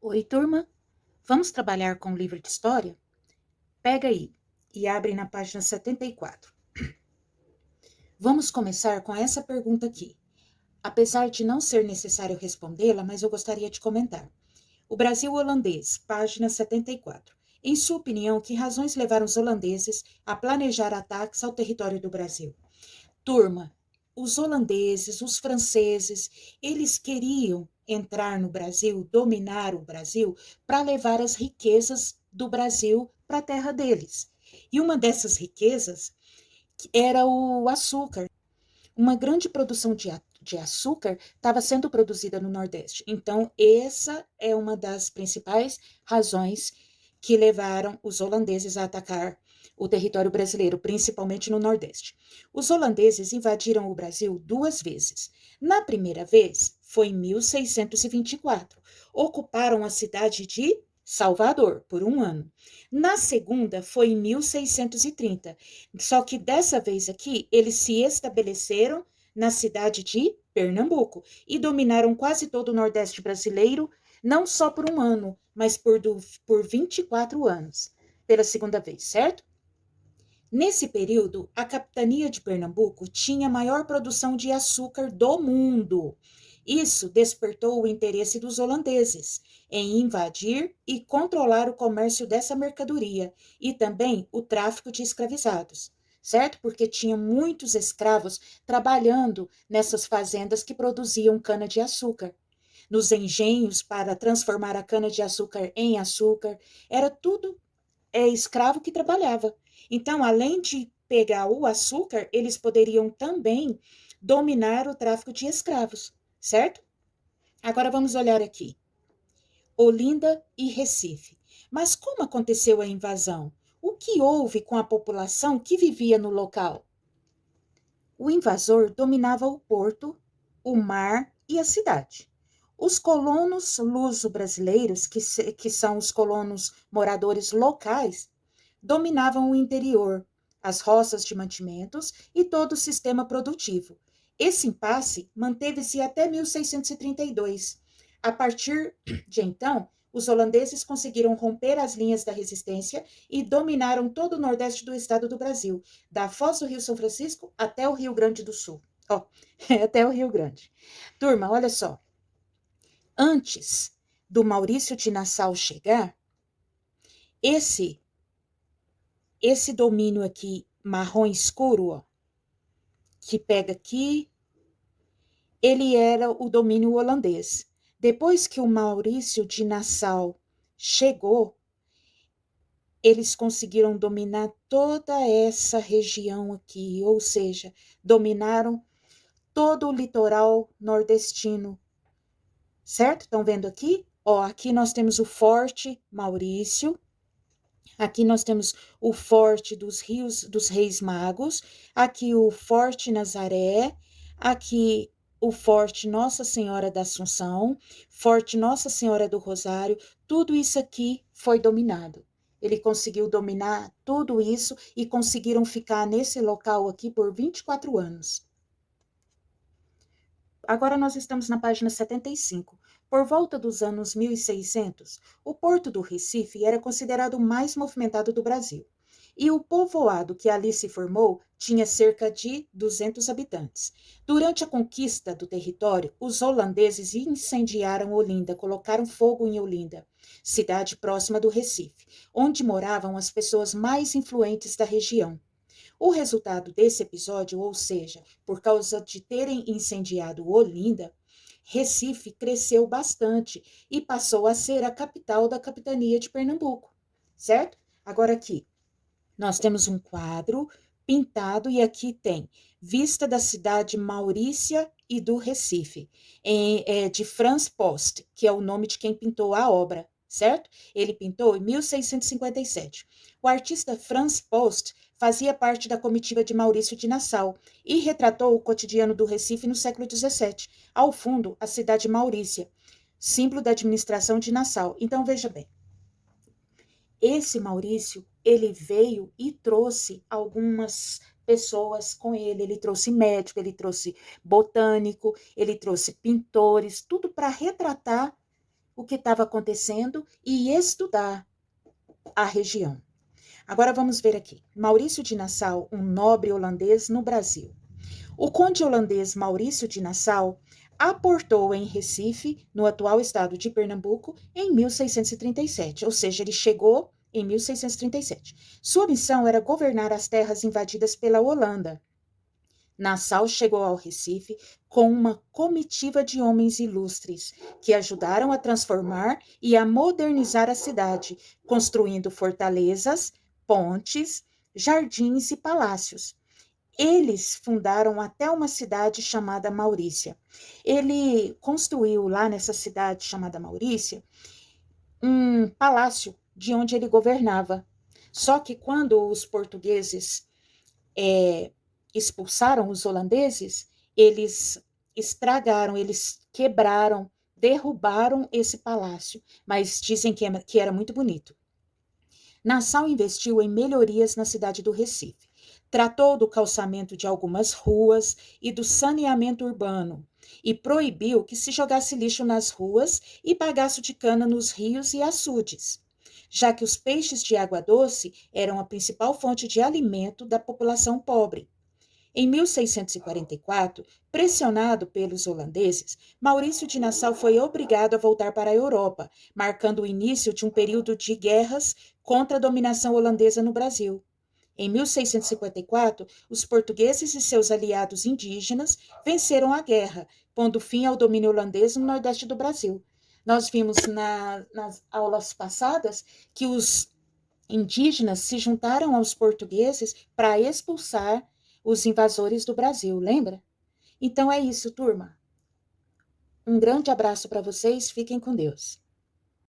Oi, turma. Vamos trabalhar com o livro de história? Pega aí e abre na página 74. Vamos começar com essa pergunta aqui. Apesar de não ser necessário respondê-la, mas eu gostaria de comentar. O Brasil holandês, página 74. Em sua opinião, que razões levaram os holandeses a planejar ataques ao território do Brasil? Turma, os holandeses, os franceses, eles queriam entrar no Brasil, dominar o Brasil, para levar as riquezas do Brasil para a terra deles. E uma dessas riquezas era o açúcar. Uma grande produção de açúcar estava sendo produzida no Nordeste. Então, essa é uma das principais razões que levaram os holandeses a atacar o território brasileiro, principalmente no Nordeste. Os holandeses invadiram o Brasil duas vezes. Na primeira vez, foi em 1624. Ocuparam a cidade de Salvador por um ano. Na segunda, foi em 1630. Só que dessa vez aqui, eles se estabeleceram na cidade de Pernambuco e dominaram quase todo o Nordeste brasileiro, não só por um ano, mas por 24 anos, pela segunda vez, certo? Nesse período, a capitania de Pernambuco tinha a maior produção de açúcar do mundo. Isso despertou o interesse dos holandeses em invadir e controlar o comércio dessa mercadoria e também o tráfico de escravizados, certo? Porque tinha muitos escravos trabalhando nessas fazendas que produziam cana-de-açúcar. Nos engenhos para transformar a cana-de-açúcar em açúcar, era tudo escravo que trabalhava. Então, além de pegar o açúcar, eles poderiam também dominar o tráfico de escravos, certo? Agora vamos olhar aqui. Olinda e Recife. Mas como aconteceu a invasão? O que houve com a população que vivia no local? O invasor dominava o porto, o mar e a cidade. Os colonos luso-brasileiros, que são os colonos moradores locais, dominavam o interior, as roças de mantimentos e todo o sistema produtivo. Esse impasse manteve-se até 1632. A partir de então, os holandeses conseguiram romper as linhas da resistência e dominaram todo o nordeste do estado do Brasil, da foz do Rio São Francisco até o Rio Grande do Sul. Ó, oh, até o Rio Grande. Turma, olha só. Antes do Maurício de Nassau chegar, esse domínio aqui, marrom escuro, ó, que pega aqui, ele era o domínio holandês. Depois que o Maurício de Nassau chegou, eles conseguiram dominar toda essa região aqui, ou seja, dominaram todo o litoral nordestino, certo? Estão vendo aqui? Ó, aqui nós temos o Forte Maurício, aqui nós temos o Forte dos Rios dos Reis Magos, aqui o Forte Nazaré, aqui o Forte Nossa Senhora da Assunção, Forte Nossa Senhora do Rosário, tudo isso aqui foi dominado. Ele conseguiu dominar tudo isso e conseguiram ficar nesse local aqui por 24 anos. Agora nós estamos na página 75. Por volta dos anos 1600, o porto do Recife era considerado o mais movimentado do Brasil. E o povoado que ali se formou tinha cerca de 200 habitantes. Durante a conquista do território, os holandeses incendiaram Olinda, colocaram fogo em Olinda, cidade próxima do Recife, onde moravam as pessoas mais influentes da região. O resultado desse episódio, ou seja, por causa de terem incendiado Olinda, Recife cresceu bastante e passou a ser a capital da capitania de Pernambuco, certo? Agora aqui, nós temos um quadro pintado e aqui tem vista da cidade Maurícia e do Recife, de Franz Post, que é o nome de quem pintou a obra, certo? Ele pintou em 1657. O artista Franz Post fazia parte da comitiva de Maurício de Nassau e retratou o cotidiano do Recife no século XVII. Ao fundo, a cidade Maurícia, símbolo da administração de Nassau. Então, veja bem, esse Maurício, ele veio e trouxe algumas pessoas com ele. Ele trouxe médico, ele trouxe botânico, ele trouxe pintores, tudo para retratar o que estava acontecendo e estudar a região. Agora vamos ver aqui. Maurício de Nassau, um nobre holandês no Brasil. O conde holandês Maurício de Nassau aportou em Recife, no atual estado de Pernambuco, em 1637, ou seja, ele chegou em 1637. Sua missão era governar as terras invadidas pela Holanda. Nassau chegou ao Recife com uma comitiva de homens ilustres que ajudaram a transformar e a modernizar a cidade, construindo fortalezas, pontes, jardins e palácios. Eles fundaram até uma cidade chamada Maurícia. Ele construiu lá nessa cidade chamada Maurícia um palácio de onde ele governava. Só que quando os portugueses expulsaram os holandeses, eles estragaram, eles quebraram, derrubaram esse palácio, mas dizem que era muito bonito. Nassau investiu em melhorias na cidade do Recife. Tratou do calçamento de algumas ruas e do saneamento urbano, e proibiu que se jogasse lixo nas ruas e bagaço de cana nos rios e açudes, já que os peixes de água doce eram a principal fonte de alimento da população pobre. Em 1644, pressionado pelos holandeses, Maurício de Nassau foi obrigado a voltar para a Europa, marcando o início de um período de guerras contra a dominação holandesa no Brasil. Em 1654, os portugueses e seus aliados indígenas venceram a guerra, pondo fim ao domínio holandês no nordeste do Brasil. Nós vimos nas aulas passadas que os indígenas se juntaram aos portugueses para expulsar os invasores do Brasil, lembra? Então é isso, turma. Um grande abraço para vocês, fiquem com Deus.